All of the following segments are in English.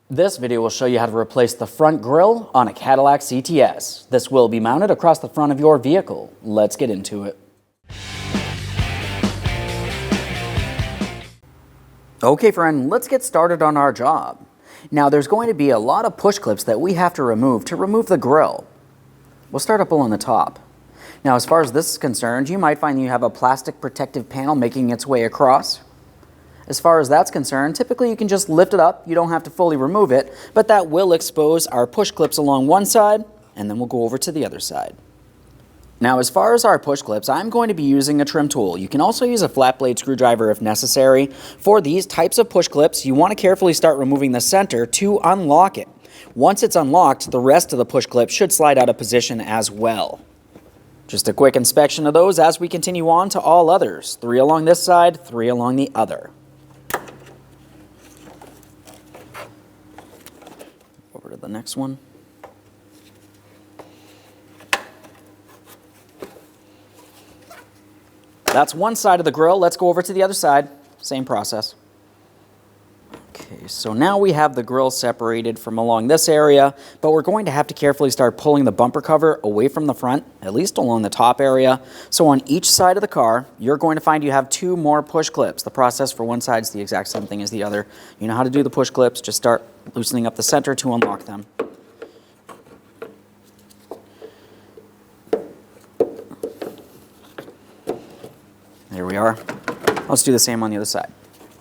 This video will show you how to replace the front grille on a Cadillac CTS. This will be mounted across the front of your vehicle. Let's get into it. Okay friend, let's get started on our job. Now there's going to be a lot of push clips that we have to remove the grille. We'll start up along the top. Now as far as this is concerned, you might find you have a plastic protective panel making its way across. As far as that's concerned, typically you can just lift it up. You don't have to fully remove it, but that will expose our push clips along one side, and then we'll go over to the other side. Now as far as our push clips, I'm going to be using a trim tool. You can also use a flat blade screwdriver if necessary. For these types of push clips, you want to carefully start removing the center to unlock it. Once it's unlocked, the rest of the push clip should slide out of position as well. Just a quick inspection of those as we continue on to all others. 3 along this side, 3 along the other. Over to the next one. That's one side of the grille. Let's go over to the other side. Same process. Okay, so now we have the grille separated from along this area, but we're going to have to carefully start pulling the bumper cover away from the front, at least along the top area. So on each side of the car, you're going to find you have 2 more push clips. The process for one side is the exact same thing as the other. You know how to do the push clips. Just start loosening up the center to unlock them. There we are. Let's do the same on the other side.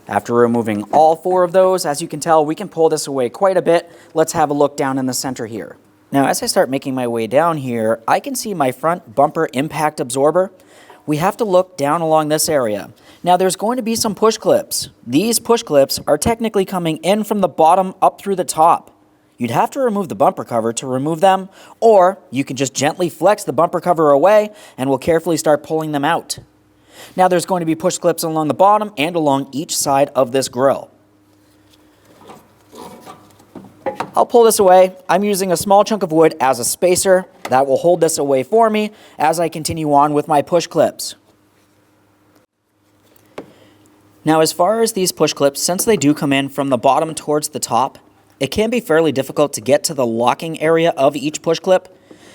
After removing all 4 of those, as you can tell, we can pull this away quite a bit. Let's have a look down in the center here. Now, as I start making my way down here, I can see my front bumper impact absorber. We have to look down along this area. Now, there's going to be some push clips. These push clips are technically coming in from the bottom up through the top. You'd have to remove the bumper cover to remove them, or you can just gently flex the bumper cover away and we'll carefully start pulling them out. Now there's going to be push clips along the bottom and along each side of this grille. I'll pull this away. I'm using a small chunk of wood as a spacer. That will hold this away for me as I continue on with my push clips. Now as far as these push clips, since they do come in from the bottom towards the top, it can be fairly difficult to get to the locking area of each push clip.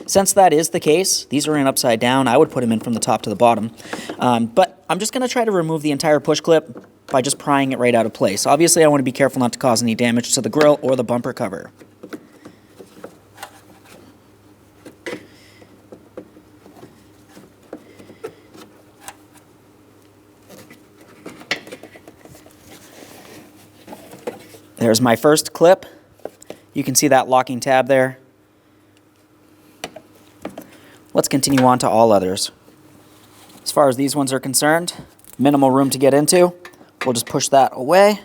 Since that is the case, these are in upside down. I would put them in from the top to the bottom. But I'm just going to try to remove the entire push clip by just prying it right out of place. Obviously, I want to be careful not to cause any damage to the grille or the bumper cover. There's my first clip. You can see that locking tab there. Let's continue on to all others. As far as these ones are concerned, minimal room to get into. We'll just push that away,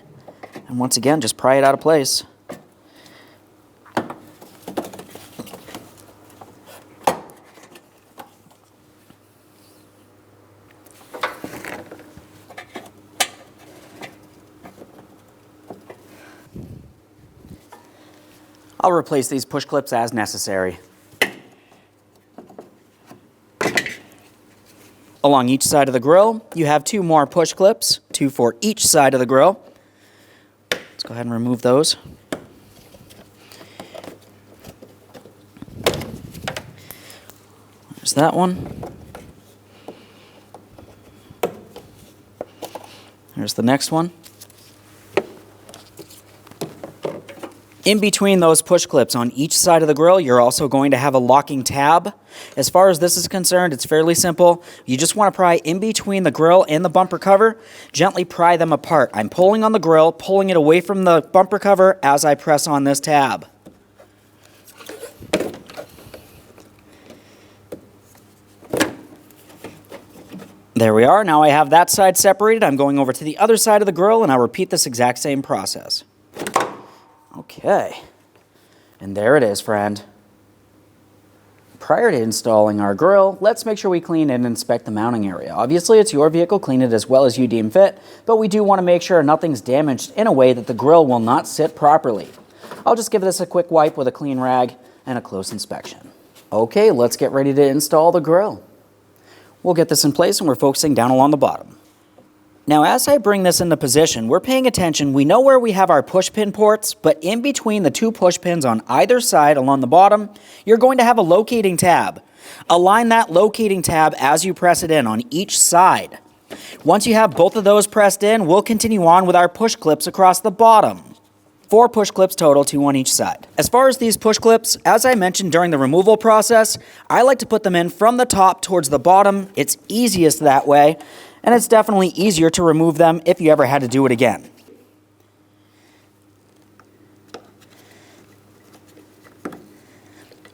and once again, just pry it out of place. I'll replace these push clips as necessary. Along each side of the grille, you have 2 more push clips, 2 for each side of the grille. Let's go ahead and remove those. There's that one. There's the next one. In between those push clips on each side of the grille, you're also going to have a locking tab. As far as this is concerned, it's fairly simple. You just want to pry in between the grille and the bumper cover. Gently pry them apart. I'm pulling on the grille, pulling it away from the bumper cover as I press on this tab. There we are. Now I have that side separated. I'm going over to the other side of the grille and I'll repeat this exact same process. Okay, and there it is, friend. Prior to installing our grille, let's make sure we clean and inspect the mounting area. Obviously, it's your vehicle, clean it as well as you deem fit, but we do want to make sure nothing's damaged in a way that the grille will not sit properly. I'll just give this a quick wipe with a clean rag and a close inspection. Okay, let's get ready to install the grille. We'll get this in place and we're focusing down along the bottom. Now as I bring this into position, we're paying attention. We know where we have our push pin ports, but in between the two push pins on either side along the bottom, you're going to have a locating tab. Align that locating tab as you press it in on each side. Once you have both of those pressed in, we'll continue on with our push clips across the bottom. 4 push clips total, 2 on each side. As far as these push clips, as I mentioned during the removal process, I like to put them in from the top towards the bottom. It's easiest that way, and it's definitely easier to remove them if you ever had to do it again.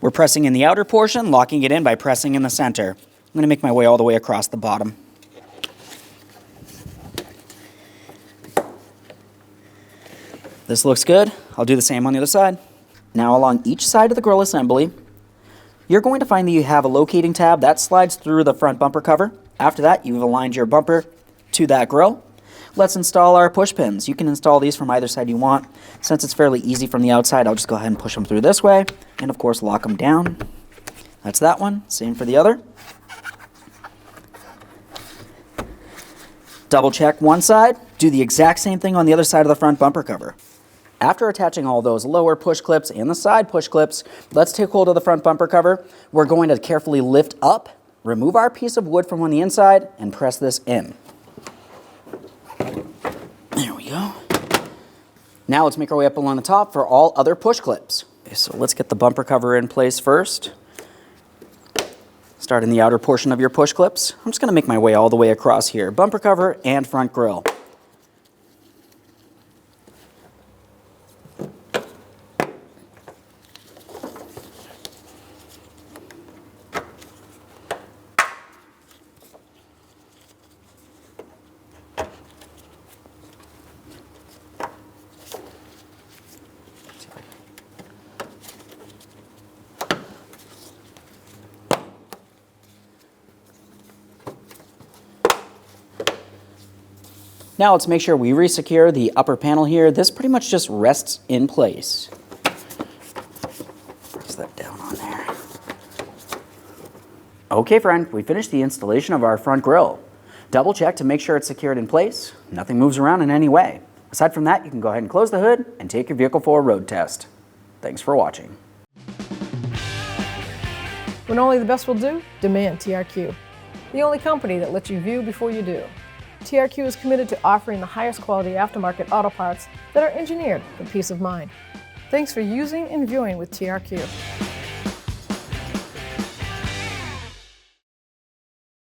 We're pressing in the outer portion, locking it in by pressing in the center. I'm going to make my way all the way across the bottom. This looks good. I'll do the same on the other side. Now along each side of the grille assembly, you're going to find that you have a locating tab that slides through the front bumper cover. After that, you've aligned your bumper to that grille. Let's install our push pins. You can install these from either side you want. Since it's fairly easy from the outside, I'll just go ahead and push them through this way, and of course lock them down. That's that one. Same for the other. Double check one side. Do the exact same thing on the other side of the front bumper cover. After attaching all those lower push clips and the side push clips, let's take hold of the front bumper cover. We're going to carefully lift up, remove our piece of wood from on the inside, and press this in. There we go. Now let's make our way up along the top for all other push clips. Okay, so let's get the bumper cover in place first. Start in the outer portion of your push clips. I'm just going to make my way all the way across here. Bumper cover and front grille. Now let's make sure we re-secure the upper panel here. This pretty much just rests in place. Press that down on there. Okay, friend, we finished the installation of our front grille. Double check to make sure it's secured in place. Nothing moves around in any way. Aside from that, you can go ahead and close the hood and take your vehicle for a road test. Thanks for watching. When only the best will do, demand TRQ. The only company that lets you view before you do. TRQ is committed to offering the highest quality aftermarket auto parts that are engineered for peace of mind. Thanks for using and viewing with TRQ.